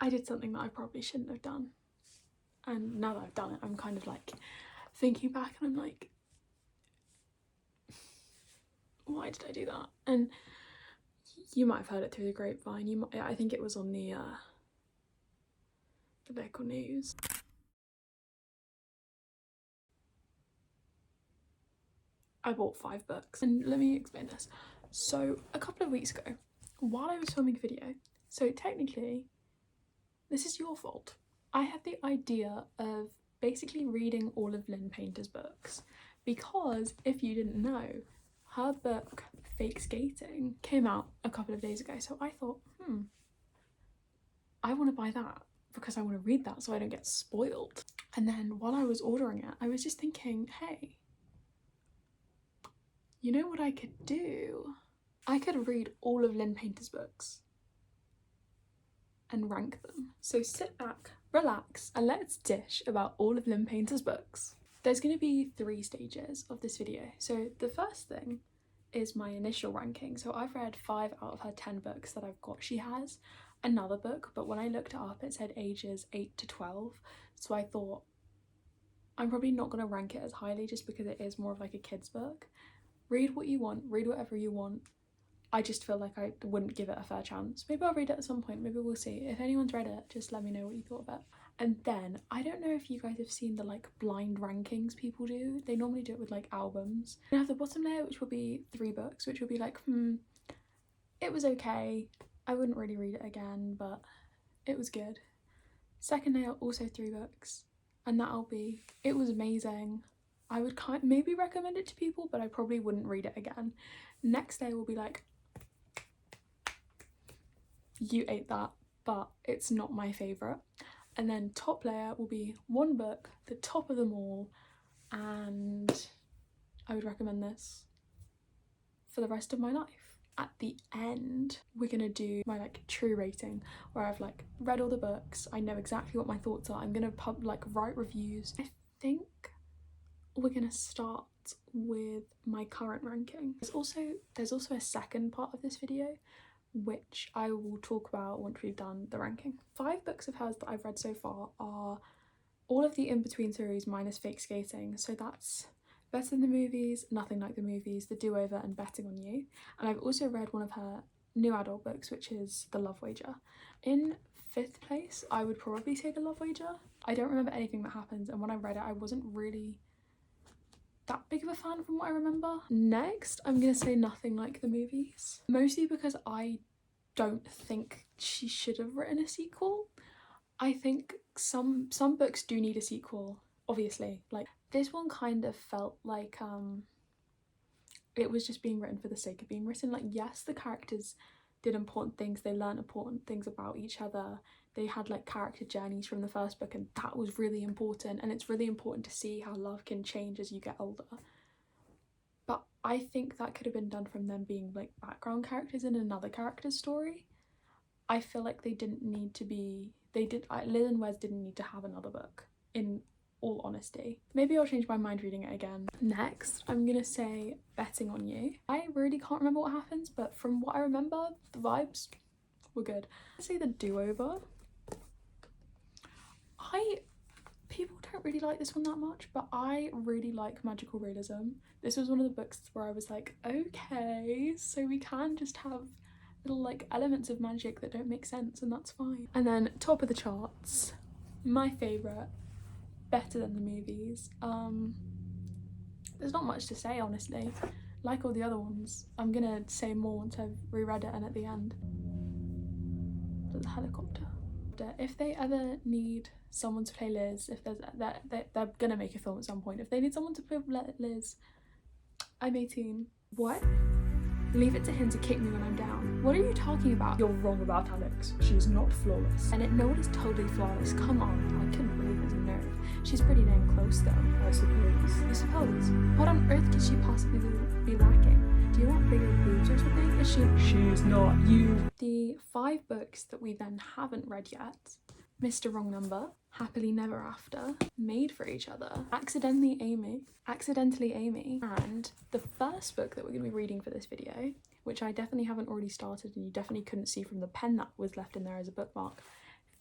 I did something that I probably shouldn't have done. And now that I've done it, I'm kind of like thinking back and I'm like, why did I do that? And you might have heard it through the grapevine. I think it was on the local news. I bought 5 books. And let me explain this. So a couple of weeks ago, while I was filming a video, so technically, this is your fault. I had the idea of basically reading all of Lynn Painter's books because if you didn't know, her book Fake Skating came out a couple of days ago. So I thought, I want to buy that because I want to read that so I don't get spoiled. And then while I was ordering it, I was just thinking, hey, you know what I could do? I could read all of Lynn Painter's books and rank them. So sit back, relax, and let's dish about all of Lynn Painter's books. There's going to be 3 stages of this video. So the first thing is my initial ranking. So I've read 5 out of her 10 books that I've got. She has another book, but when I looked it up, it said ages 8 to 12. So I thought, I'm probably not going to rank it as highly just because it is more of like a kid's book. Read what you want, read whatever you want. I just feel like I wouldn't give it a fair chance. Maybe I'll read it at some point, maybe we'll see. If anyone's read it, just let me know what you thought of it. And then, I don't know if you guys have seen the like blind rankings people do. They normally do it with like albums. You have the bottom layer, which will be 3 books, which will be like, it was okay. I wouldn't really read it again, but it was good. Second layer, also 3 books. And that'll be, it was amazing. I would maybe recommend it to people, but I probably wouldn't read it again. Next layer will be like, you ate that, but it's not my favourite. And then top layer will be 1 book, the top of them all, and I would recommend this for the rest of my life. At the end, we're gonna do my like true rating, where I've like read all the books, I know exactly what my thoughts are, I'm gonna write reviews. I think we're gonna start with my current ranking. There's also a second part of this video which I will talk about once we've done the ranking. 5 books of hers that I've read so far are all of the in-between series minus Fake Skating. So that's Better Than the Movies, Nothing Like the Movies, The Do-Over and Betting on You. And I've also read one of her new adult books, which is The Love Wager. In 5th place, I would probably say The Love Wager. I don't remember anything that happens, and when I read it, I wasn't really that big of a fan from what I remember. Next, I'm gonna say Nothing Like the Movies, mostly because I don't think she should have written a sequel. I think some books do need a sequel, obviously. Like this one kind of felt like it was just being written for the sake of being written. Like yes, the characters did important things, they learned important things about each other, they had like character journeys from the first book, and that was really important, and it's really important to see how love can change as you get older. But I think that could have been done from them being like background characters in another character's story. I feel like they didn't need to be, Liz and Wes didn't need to have another book, in all honesty. Maybe I'll change my mind reading it again. Next, I'm gonna say Betting on You. I really can't remember what happens, but from what I remember, the vibes were good. I'd say The Do-Over. People don't really like this one that much, but I really like magical realism. This was one of the books where I was like, okay, so we can just have little like elements of magic that don't make sense, and that's fine. And then top of the charts, my favourite, Better Than the Movies. There's not much to say, honestly. Like all the other ones, I'm gonna say more once I've reread it and at the end. The helicopter. If they ever need someone to play Liz, if they're gonna make a film at some point. If they need someone to play Liz, I'm 18. What? Leave it to him to kick me when I'm down. What are you talking about? You're wrong about Alex. She's not flawless. And no one is totally flawless. Come on, I couldn't believe his nerve. She's pretty dang close though, I suppose. You suppose? What on earth could she possibly be lacking? Do you want bigger boobs or something? Is she? She's not you. The 5 books that we then haven't read yet: Mr. Wrong Number, Happily Never After, Made for Each Other, Accidentally Amy, and the first book that we're going to be reading for this video, which I definitely haven't already started and you definitely couldn't see from the pen that was left in there as a bookmark,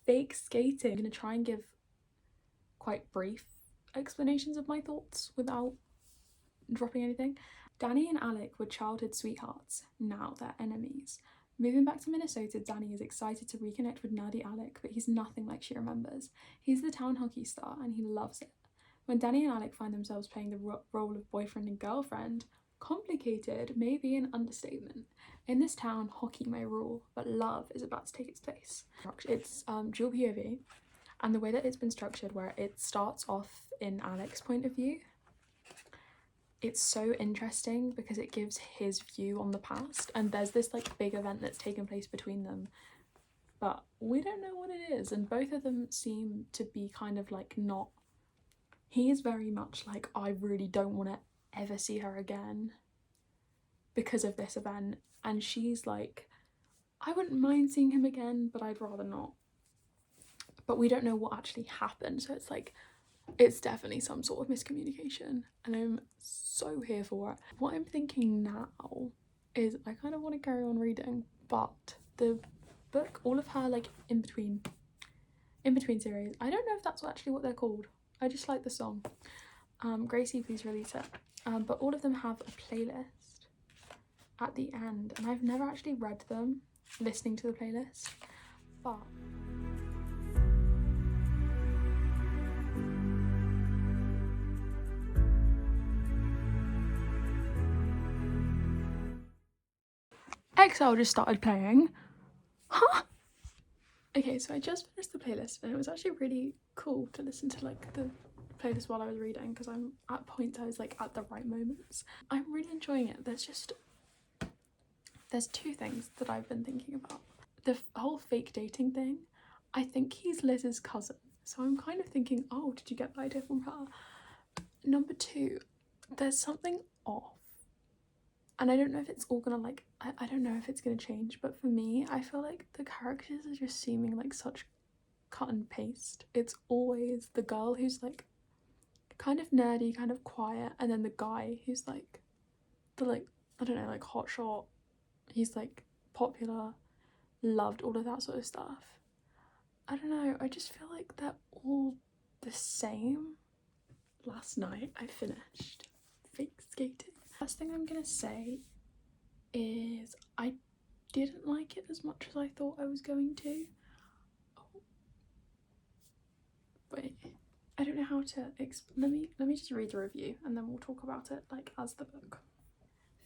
Fake skating. I'm gonna try and give quite brief explanations of my thoughts without dropping anything. Danny and Alec were childhood sweethearts. Now they're enemies. Moving back to Minnesota, Danny is excited to reconnect with nerdy Alec, but he's nothing like she remembers. He's the town hockey star and he loves it. When Danny and Alec find themselves playing the role of boyfriend and girlfriend, complicated may be an understatement. In this town, hockey may rule, but love is about to take its place. It's dual POV, and the way that it's been structured, where it starts off in Alec's point of view, it's so interesting because it gives his view on the past, and there's this like big event that's taken place between them, but we don't know what it is, and both of them seem to be kind of like not. He is very much like, I really don't want to ever see her again because of this event, and she's like, I wouldn't mind seeing him again, but I'd rather not. But we don't know what actually happened, so it's like, it's definitely some sort of miscommunication, and I'm so here for it. What I'm thinking now is I kind of want to carry on reading, but the book, all of her like in between series, I don't know if that's actually what they're called. I just like the song. Gracie, please release it. But all of them have a playlist at the end, and I've never actually read them listening to the playlist, but Excel just started playing. Huh? Okay, so I just finished the playlist and it was actually really cool to listen to like the playlist while I was reading, because I'm at points I was like at the right moments. I'm really enjoying it. There's two things that I've been thinking about. The whole fake dating thing, I think he's Liz's cousin, so I'm kind of thinking, oh, did you get the idea from her? Number two, there's something off, and I don't know if it's all gonna like, I don't know if it's gonna change, but for me, I feel like the characters are just seeming like such cut and paste. It's always the girl who's like kind of nerdy, kind of quiet, and then the guy who's like the like, I don't know, like hotshot. He's like popular, loved, all of that sort of stuff. I don't know, I just feel like they're all the same. Last night I finished Fake Skating. First thing I'm gonna say is I didn't like it as much as I thought I was going to. Oh. Wait, I don't know how to let me just read the review and then we'll talk about it like as the book.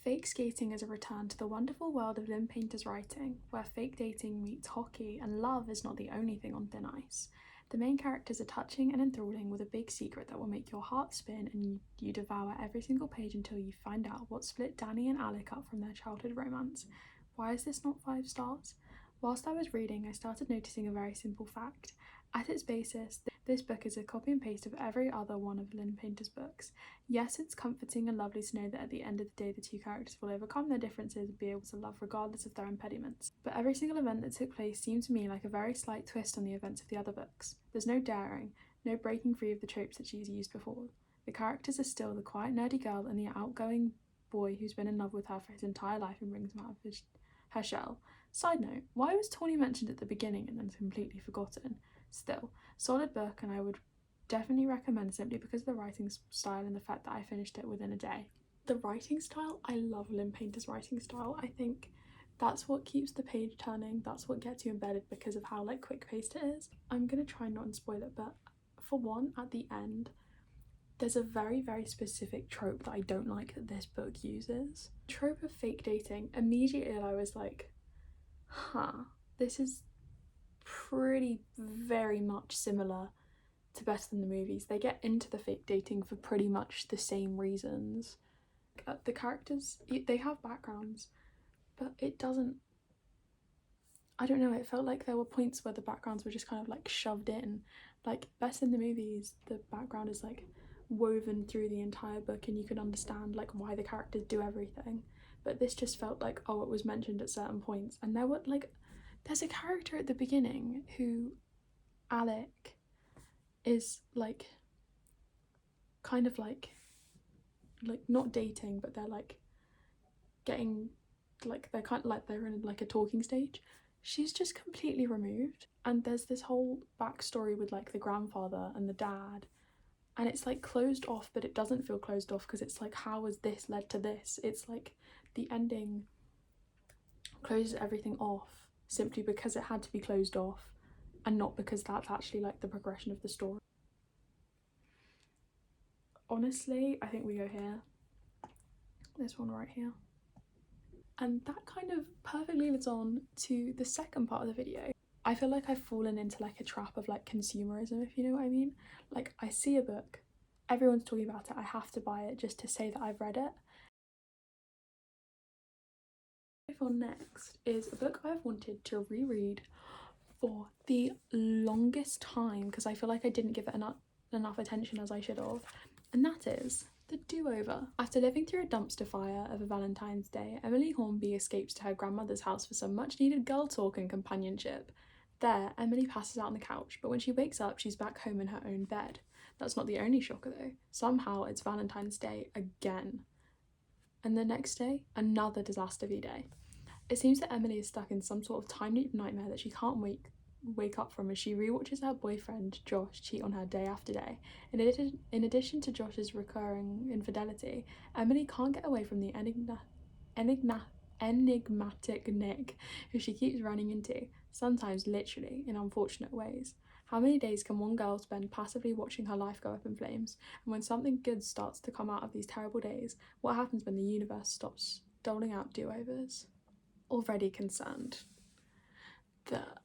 Fake Skating is a return to the wonderful world of Lynn Painter's writing, where fake dating meets hockey and love is not the only thing on thin ice. The main characters are touching and enthralling, with a big secret that will make your heart spin and you devour every single page until you find out what split Danny and Alec up from their childhood romance. Why is this not 5 stars? Whilst I was reading, I started noticing a very simple fact. At its basis, this book is a copy and paste of every other one of Lynn Painter's books. Yes, it's comforting and lovely to know that at the end of the day the two characters will overcome their differences and be able to love regardless of their impediments. But every single event that took place seemed to me like a very slight twist on the events of the other books. There's no daring, no breaking free of the tropes that she's used before. The characters are still the quiet nerdy girl and the outgoing boy who's been in love with her for his entire life and brings him out of her shell. Side note, why was Tawny mentioned at the beginning and then completely forgotten? Still, solid book, and I would definitely recommend simply because of the writing style and the fact that I finished it within a day. The writing style, I love Lynn Painter's writing style. I think that's what keeps the page turning, that's what gets you embedded because of how like quick paced it is. I'm gonna try not to spoil it, but for one, at the end there's a very, very specific trope that I don't like that this book uses. The trope of fake dating, immediately I was like, this is pretty very much similar to Better Than the Movies. They get into the fake dating for pretty much the same reasons. The characters, they have backgrounds, but it doesn't, I don't know, it felt like there were points where the backgrounds were just kind of like shoved in. Like Better Than the Movies, the background is like woven through the entire book and you can understand like why the characters do everything, but this just felt like, oh, it was mentioned at certain points. And there were like, there's a character at the beginning who Alec is like kind of like not dating, but they're like getting like, they're kind of like they're in like a talking stage, she's just completely removed. And there's this whole backstory with like the grandfather and the dad, and it's like closed off, but it doesn't feel closed off because it's like, how has this led to this? It's like the ending closes everything off simply because it had to be closed off, and not because that's actually like the progression of the story. Honestly, I think we go here. This one right here. And that kind of perfectly leads on to the second part of the video. I feel like I've fallen into like a trap of like consumerism, if you know what I mean. Like, I see a book, everyone's talking about it, I have to buy it just to say that I've read it. On next is a book I've wanted to reread for the longest time because I feel like I didn't give it enough attention as I should have, and that is The Do-Over. After living through a dumpster fire of a Valentine's Day, Emily Hornby escapes to her grandmother's house for some much needed girl talk and companionship. There, Emily passes out on the couch, but when she wakes up, she's back home in her own bed. That's not the only shocker though. Somehow it's Valentine's Day again. And the next day, another disaster V-Day. It seems that Emily is stuck in some sort of time loop nightmare that she can't wake up from as she rewatches her boyfriend Josh cheat on her day after day. In addition to Josh's recurring infidelity, Emily can't get away from the enigmatic Nick, who she keeps running into, sometimes literally in unfortunate ways. How many days can one girl spend passively watching her life go up in flames? And when something good starts to come out of these terrible days, what happens when the universe stops doling out do-overs? Already concerned that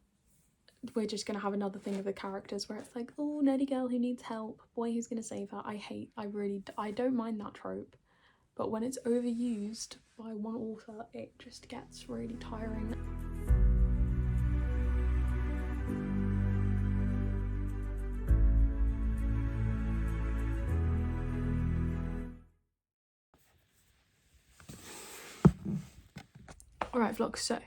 we're just gonna have another thing of the characters where it's like, oh, nerdy girl who needs help, boy who's gonna save her. I don't mind that trope, but when it's overused by one author, it just gets really tiring. Alright vlog, so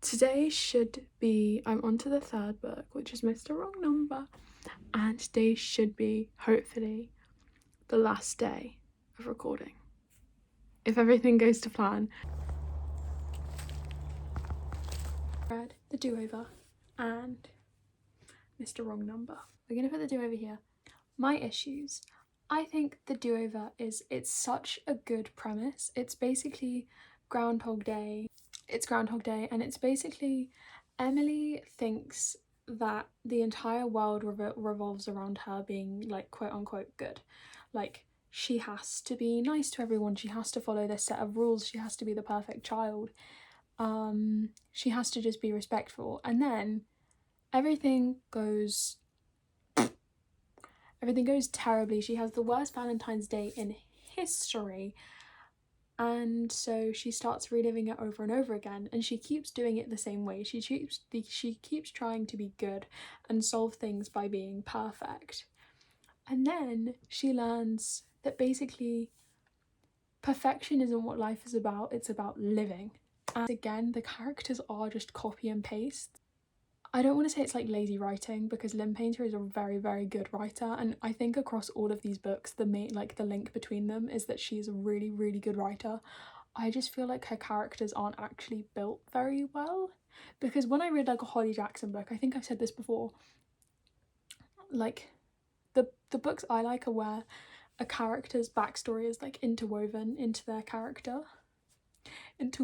today should be, I'm on to the third book, which is Mr. Wrong Number, and today should be, hopefully, the last day of recording. If everything goes to plan. Read The Do-Over and Mr. Wrong Number. We're gonna put The Do-Over here. My issues. I think The Do-Over it's such a good premise. It's basically Groundhog Day. It's Groundhog Day, and it's basically Emily thinks that the entire world revolves around her being like quote unquote good. Like, she has to be nice to everyone, she has to follow this set of rules, she has to be the perfect child, she has to just be respectful, and then everything goes terribly. She has the worst Valentine's Day in history, and so she starts reliving it over and over again, and she keeps doing it the same way. She keeps trying to be good and solve things by being perfect, and then she learns that basically perfection isn't what life is about, it's about living. And again, the characters are just copy and paste. I don't want to say it's like lazy writing, because Lynn Painter is a very, very good writer, and I think across all of these books the link between them is that she's a really, really good writer. I just feel like her characters aren't actually built very well, because when I read like a Holly Jackson book, I think I've said this before, like the books I like are where a character's backstory is like interwoven into their character. And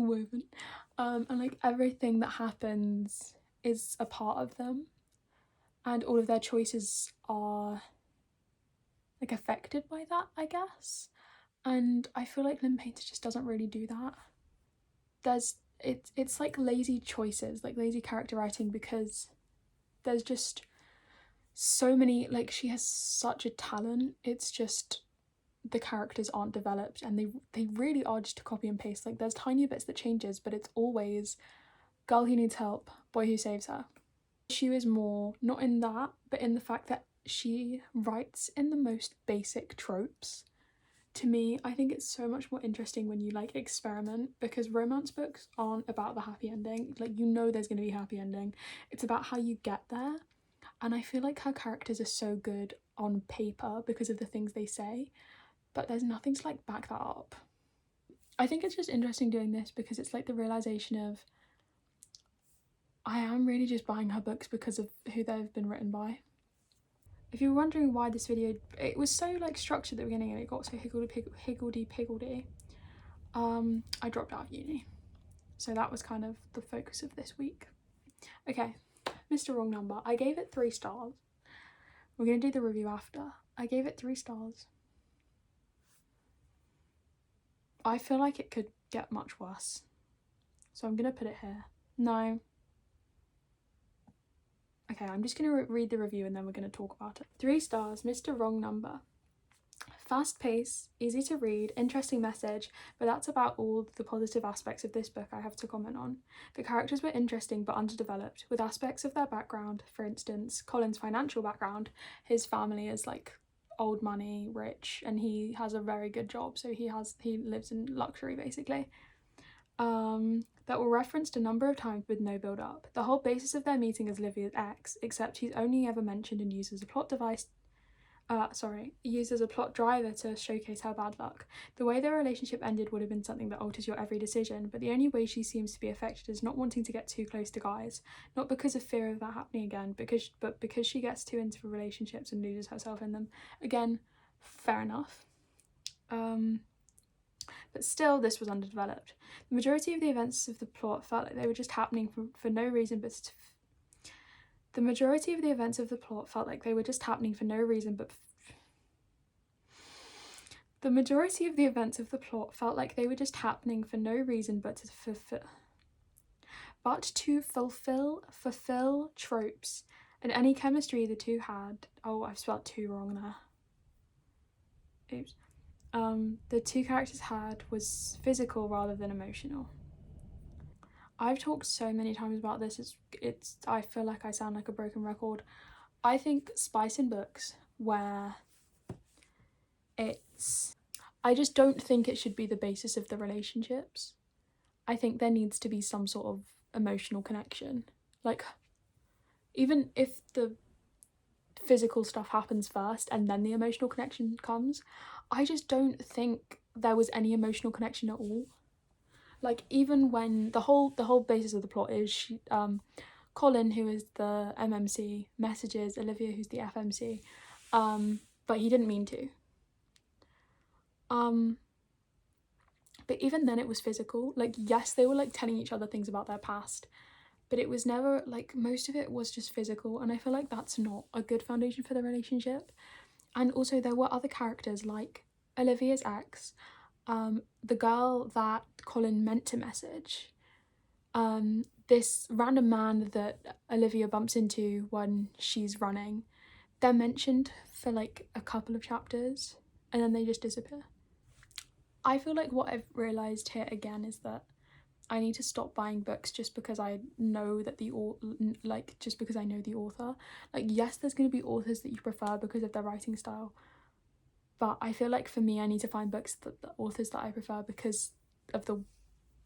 like everything that happens is a part of them, and all of their choices are like affected by that, I guess. And I feel like Lynn Painter just doesn't really do that. It's like lazy choices, like lazy character writing, because there's just so many, like, she has such a talent, it's just the characters aren't developed, and they really are just to copy and paste. Like, there's tiny bits that changes, but it's always girl who needs help, boy who saves her. She is more not in that, but in the fact that she writes in the most basic tropes. To me, I think it's so much more interesting when you like experiment, because romance books aren't about the happy ending. Like, you know there's going to be a happy ending. It's about how you get there. And I feel like her characters are so good on paper because of the things they say, but there's nothing to like back that up. I think it's just interesting doing this because it's like the realization of I am really just buying her books because of who they've been written by. If you were wondering why this video, it was so like structured at the beginning and it got so higgledy-piggledy, I dropped out of uni. So that was kind of the focus of this week. Okay, Mr. Wrong Number. I gave it 3 stars. We're going to do the review after. I gave it 3 stars. I feel like it could get much worse. So I'm going to put it here. No. Okay, I'm just going to read the review and then we're going to talk about it. 3 stars, Mr. Wrong Number. Fast pace, easy to read, interesting message, but that's about all the positive aspects of this book I have to comment on. The characters were interesting but underdeveloped, with aspects of their background, for instance, Colin's financial background. His family is like old money, rich, and he has a very good job, so he lives in luxury basically. That were referenced a number of times with no build up. The whole basis of their meeting is Livia's ex, except he's only ever mentioned and used as a plot driver to showcase her bad luck. The way their relationship ended would have been something that alters your every decision, but the only way she seems to be affected is not wanting to get too close to guys. Not because of fear of that happening again, but because she gets too into relationships and loses herself in them. Again, fair enough. But still, this was underdeveloped. The majority of the events of the plot felt like they were just happening for no reason but The majority of the events of the plot felt like they were just happening for no reason but The majority of the events of the plot felt like they were just happening for no reason but to fulfill tropes, and any chemistry the two had. Oh, I've spelled 2 wrong there. Oops. The 2 characters had was physical rather than emotional. I've talked so many times about this, I feel like I sound like a broken record. I think spice in books where I just don't think it should be the basis of the relationships. I think there needs to be some sort of emotional connection. Like, even if the physical stuff happens first and then the emotional connection comes, I just don't think there was any emotional connection at all. Like, even when the whole basis of the plot is Colin, who is the MMC, messages Olivia, who's the FMC, but he didn't mean to. But even then it was physical. Like, yes, they were like telling each other things about their past, but it was never like, most of it was just physical, and I feel like that's not a good foundation for the relationship. And also there were other characters like Olivia's ex, the girl that Colin meant to message, this random man that Olivia bumps into when she's running. They're mentioned for like a couple of chapters and then they just disappear. I feel like what I've realised here again is that I need to stop buying books just because I know that just because I know the author. Like, yes, there's going to be authors that you prefer because of their writing style, but I feel like for me, I need to find books that the authors that I prefer because of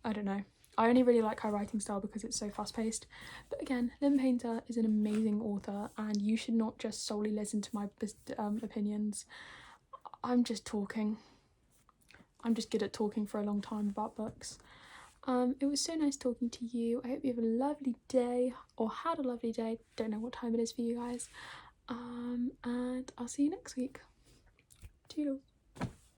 I don't know. I only really like her writing style because it's so fast-paced. But again, Lynn Painter is an amazing author, and you should not just solely listen to my opinions. I'm just talking. I'm just good at talking for a long time about books. It was so nice talking to you. I hope you have a lovely day, or had a lovely day. Don't know what time it is for you guys. And I'll see you next week. Toodles.